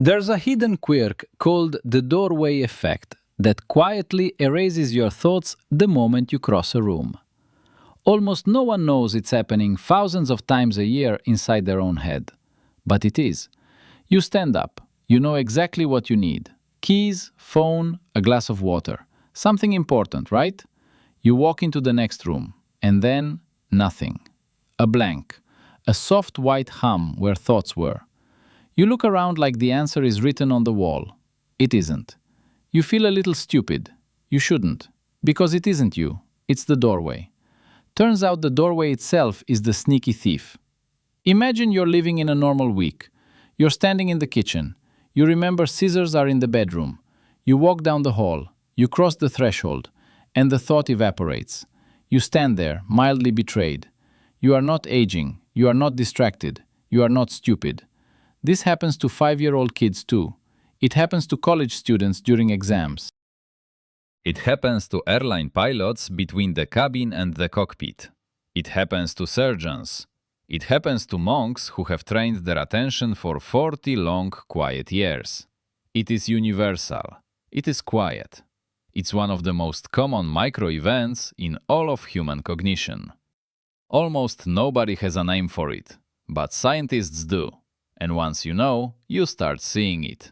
There's a hidden quirk called the doorway effect that quietly erases your thoughts the moment you cross a room. Almost no one knows it's happening thousands of times a year inside their own head. But it is. You stand up. You know exactly what you need. Keys, phone, a glass of water. Something important, right? You walk into the next room. And then, nothing. A blank. A soft white hum where thoughts were. You look around like the answer is written on the wall. It isn't. You feel a little stupid. You shouldn't. Because it isn't you. It's the doorway. Turns out the doorway itself is the sneaky thief. Imagine you're living in a normal week. You're standing in the kitchen. You remember scissors are in the bedroom. You walk down the hall. You cross the threshold. And the thought evaporates. You stand there, mildly betrayed. You are not aging. You are not distracted. You are not stupid. This happens to 5-year-old kids too. It happens to college students during exams. It happens to airline pilots between the cabin and the cockpit. It happens to surgeons. It happens to monks who have trained their attention for 40 long, quiet years. It is universal. It is quiet. It's one of the most common micro-events in all of human cognition. Almost nobody has a name for it, but scientists do. And once you know, you start seeing it.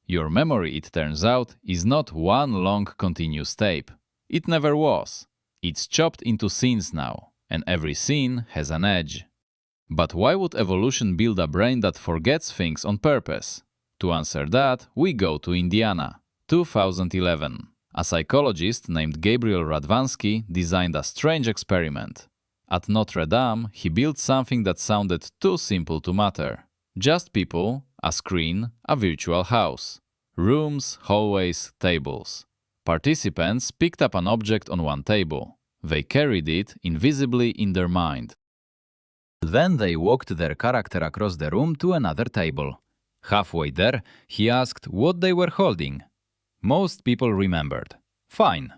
Your memory, it turns out, is not one long continuous tape. It never was. It's chopped into scenes now, and every scene has an edge. But why would evolution build a brain that forgets things on purpose? To answer that, we go to Indiana, 2011. A psychologist named Gabriel Radvansky designed a strange experiment. At Notre Dame, he built something that sounded too simple to matter. Just people, a screen, a virtual house. Rooms, hallways, tables. Participants picked up an object on one table. They carried it invisibly in their mind. Then they walked their character across the room to another table. Halfway there, he asked what they were holding. Most people remembered. Fine.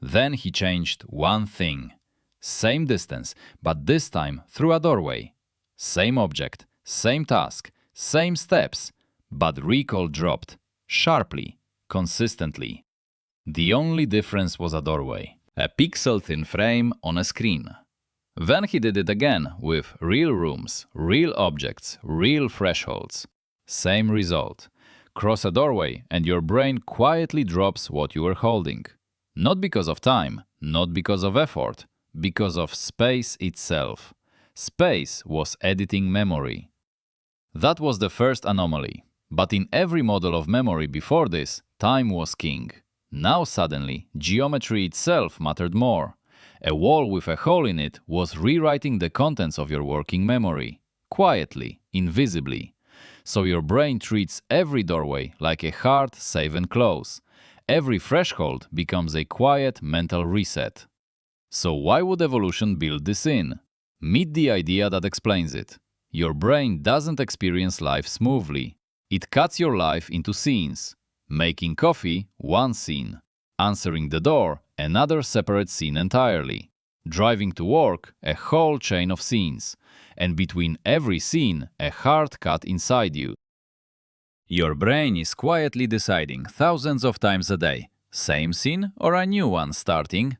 Then he changed one thing. Same distance, but this time through a doorway. Same object, same task, same steps, but recall dropped. Sharply, consistently. The only difference was a doorway, a pixel-thin frame on a screen. Then he did it again with real rooms, real objects, real thresholds. Same result. Cross a doorway and your brain quietly drops what you were holding. Not because of time, not because of effort, because of space itself. Space was editing memory. That was the first anomaly. But in every model of memory before this, time was king. Now suddenly, geometry itself mattered more. A wall with a hole in it was rewriting the contents of your working memory. Quietly, invisibly. So your brain treats every doorway like a hard save and close. Every threshold becomes a quiet mental reset. So why would evolution build this in? Meet the idea that explains it. Your brain doesn't experience life smoothly. It cuts your life into scenes. Making coffee, one scene. Answering the door, another separate scene entirely. Driving to work, a whole chain of scenes. And between every scene, a hard cut inside you. Your brain is quietly deciding thousands of times a day, same scene or a new one starting.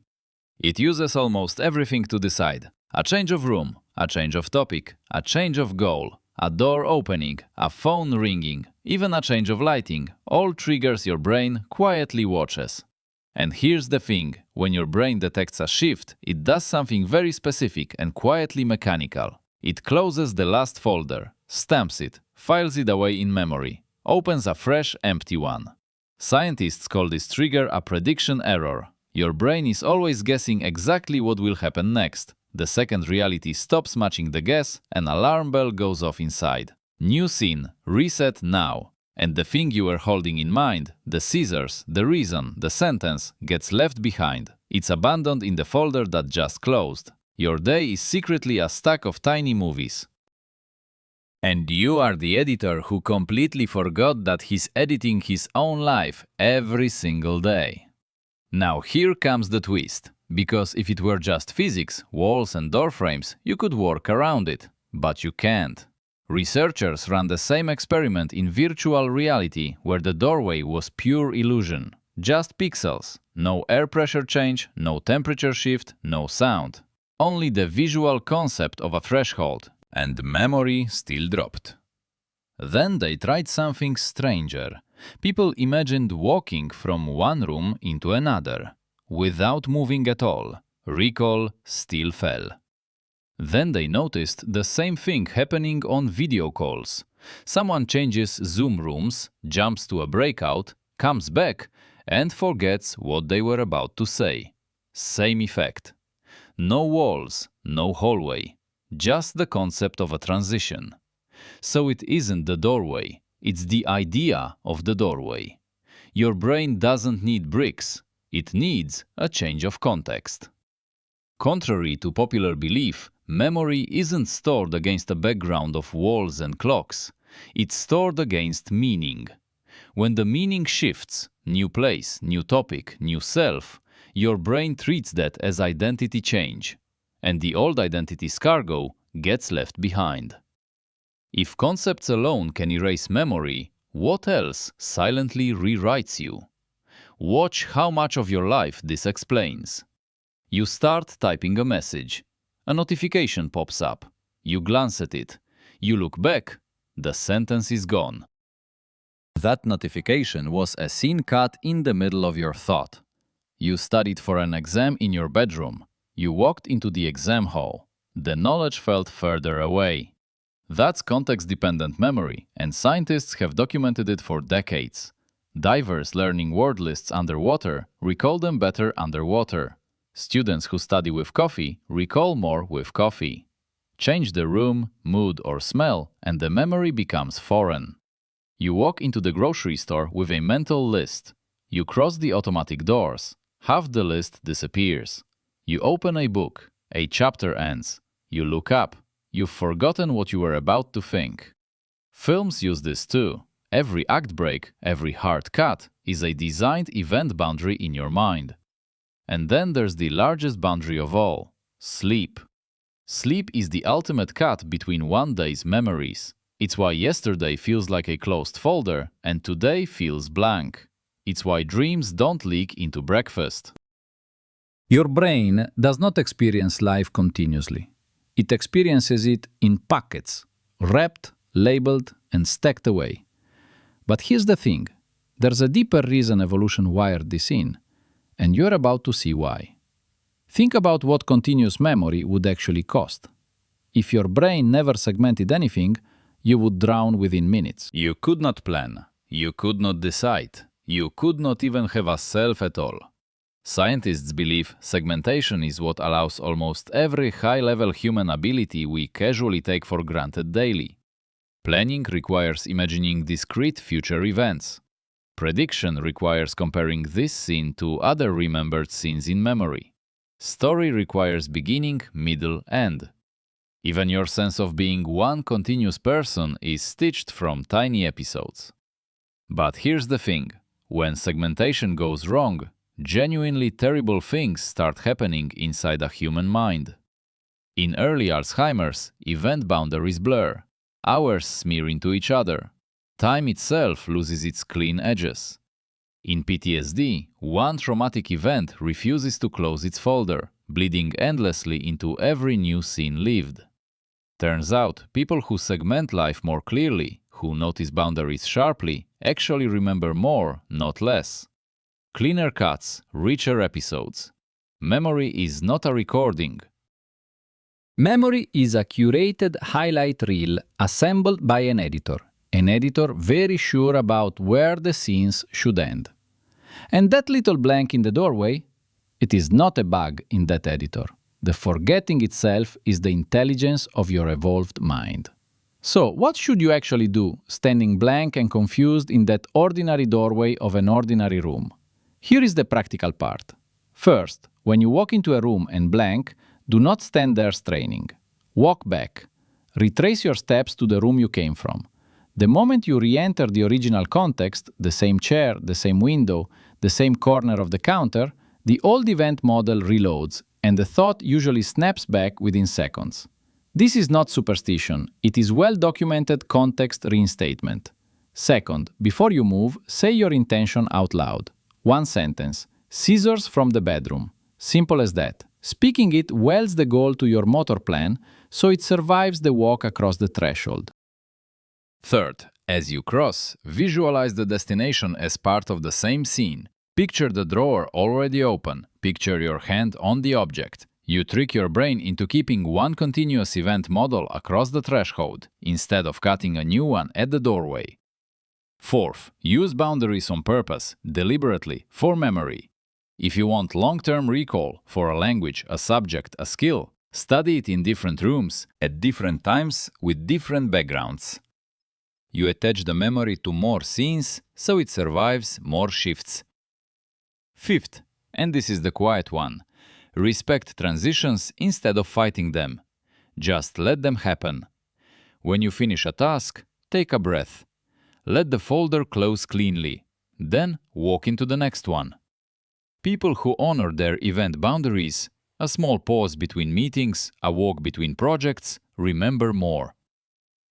It uses almost everything to decide. A change of room, a change of topic, a change of goal, a door opening, a phone ringing, even a change of lighting, all triggers your brain quietly watches. And here's the thing, when your brain detects a shift, it does something very specific and quietly mechanical. It closes the last folder, stamps it, files it away in memory, opens a fresh, empty one. Scientists call this trigger a prediction error. Your brain is always guessing exactly what will happen next. The second reality stops matching the guess, an alarm bell goes off inside. New scene, reset now. And the thing you were holding in mind, the scissors, the reason, the sentence, gets left behind. It's abandoned in the folder that just closed. Your day is secretly a stack of tiny movies. And you are the editor who completely forgot that he's editing his own life every single day. Now here comes the twist. Because if it were just physics, walls and door frames, you could work around it. But you can't. Researchers ran the same experiment in virtual reality where the doorway was pure illusion. Just pixels. No air pressure change, no temperature shift, no sound. Only the visual concept of a threshold. And memory still dropped. Then they tried something stranger. People imagined walking from one room into another, without moving at all. Recall still fell. Then they noticed the same thing happening on video calls. Someone changes Zoom rooms, jumps to a breakout, comes back, and forgets what they were about to say. Same effect. No walls, no hallway. Just the concept of a transition. So it isn't the doorway, it's the idea of the doorway. Your brain doesn't need bricks, it needs a change of context. Contrary to popular belief, memory isn't stored against a background of walls and clocks. It's stored against meaning. When the meaning shifts, new place, new topic, new self, your brain treats that as identity change. And the old identity's cargo gets left behind. If concepts alone can erase memory, what else silently rewrites you? Watch how much of your life this explains. You start typing a message. A notification pops up. You glance at it. You look back. The sentence is gone. That notification was a scene cut in the middle of your thought. You studied for an exam in your bedroom. You walked into the exam hall. The knowledge felt further away. That's context-dependent memory, and scientists have documented it for decades. Divers learning word lists underwater recall them better underwater. Students who study with coffee recall more with coffee. Change the room, mood, or smell, and the memory becomes foreign. You walk into the grocery store with a mental list. You cross the automatic doors. Half the list disappears. You open a book. A chapter ends. You look up. You've forgotten what you were about to think. Films use this too. Every act break, every hard cut is a designed event boundary in your mind. And then there's the largest boundary of all, sleep. Sleep is the ultimate cut between one day's memories. It's why yesterday feels like a closed folder and today feels blank. It's why dreams don't leak into breakfast. Your brain does not experience life continuously. It experiences it in packets, wrapped, labeled, and stacked away. But here's the thing. There's a deeper reason evolution wired this in, and you're about to see why. Think about what continuous memory would actually cost. If your brain never segmented anything, you would drown within minutes. You could not plan. You could not decide. You could not even have a self at all. Scientists believe segmentation is what allows almost every high-level human ability we casually take for granted daily. Planning requires imagining discrete future events. Prediction requires comparing this scene to other remembered scenes in memory. Story requires beginning, middle, end. Even your sense of being one continuous person is stitched from tiny episodes. But here's the thing. When segmentation goes wrong, genuinely terrible things start happening inside a human mind. In early Alzheimer's, event boundaries blur. Hours smear into each other. Time itself loses its clean edges. In PTSD, one traumatic event refuses to close its folder, bleeding endlessly into every new scene lived. Turns out, people who segment life more clearly, who notice boundaries sharply, actually remember more, not less. Cleaner cuts, richer episodes. Memory is not a recording. Memory is a curated highlight reel assembled by an editor very sure about where the scenes should end. And that little blank in the doorway, it is not a bug in that editor. The forgetting itself is the intelligence of your evolved mind. So, what should you actually do, standing blank and confused in that ordinary doorway of an ordinary room? Here is the practical part. First, when you walk into a room and blank, do not stand there straining. Walk back. Retrace your steps to the room you came from. The moment you re-enter the original context, the same chair, the same window, the same corner of the counter, the old event model reloads, and the thought usually snaps back within seconds. This is not superstition, it is well-documented context reinstatement. Second, before you move, say your intention out loud. One sentence. Scissors from the bedroom. Simple as that. Speaking it welds the goal to your motor plan, so it survives the walk across the threshold. Third, as you cross, visualize the destination as part of the same scene. Picture the drawer already open. Picture your hand on the object. You trick your brain into keeping one continuous event model across the threshold, instead of cutting a new one at the doorway. Fourth, use boundaries on purpose, deliberately, for memory. If you want long-term recall for a language, a subject, a skill, study it in different rooms, at different times, with different backgrounds. You attach the memory to more scenes, so it survives more shifts. Fifth, and this is the quiet one, respect transitions instead of fighting them. Just let them happen. When you finish a task, take a breath. Let the folder close cleanly. Then walk into the next one. People who honor their event boundaries, a small pause between meetings, a walk between projects, remember more.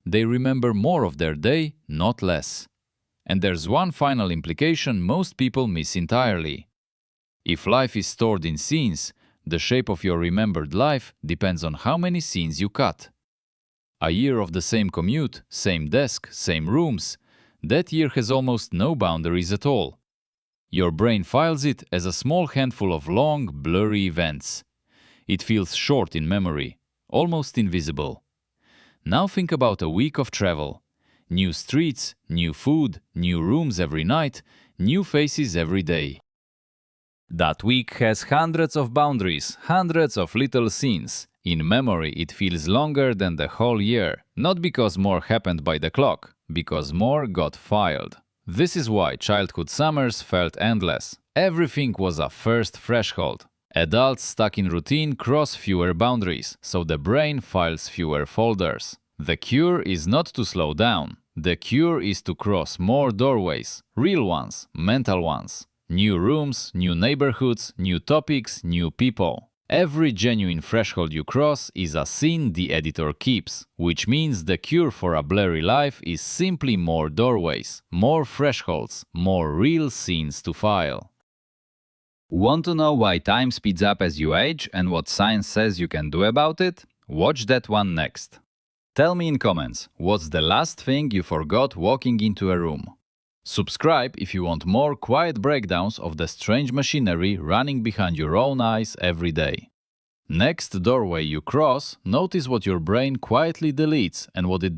They remember more of their day, not less. And there's one final implication most people miss entirely. If life is stored in scenes, the shape of your remembered life depends on how many scenes you cut. A year of the same commute, same desk, same rooms, that year has almost no boundaries at all. Your brain files it as a small handful of long, blurry events. It feels short in memory, almost invisible. Now think about a week of travel. New streets, new food, new rooms every night, new faces every day. That week has hundreds of boundaries, hundreds of little scenes. In memory, it feels longer than the whole year, not because more happened by the clock, because more got filed. This is why childhood summers felt endless. Everything was a first threshold. Adults stuck in routine cross fewer boundaries, so the brain files fewer folders. The cure is not to slow down. The cure is to cross more doorways, real ones, mental ones. New rooms, new neighborhoods, new topics, new people. Every genuine threshold you cross is a scene the editor keeps, which means the cure for a blurry life is simply more doorways, more thresholds, more real scenes to file. Want to know why time speeds up as you age and what science says you can do about it? Watch that one next. Tell me in comments, what's the last thing you forgot walking into a room? Subscribe if you want more quiet breakdowns of the strange machinery running behind your own eyes every day. Next doorway you cross, notice what your brain quietly deletes and what it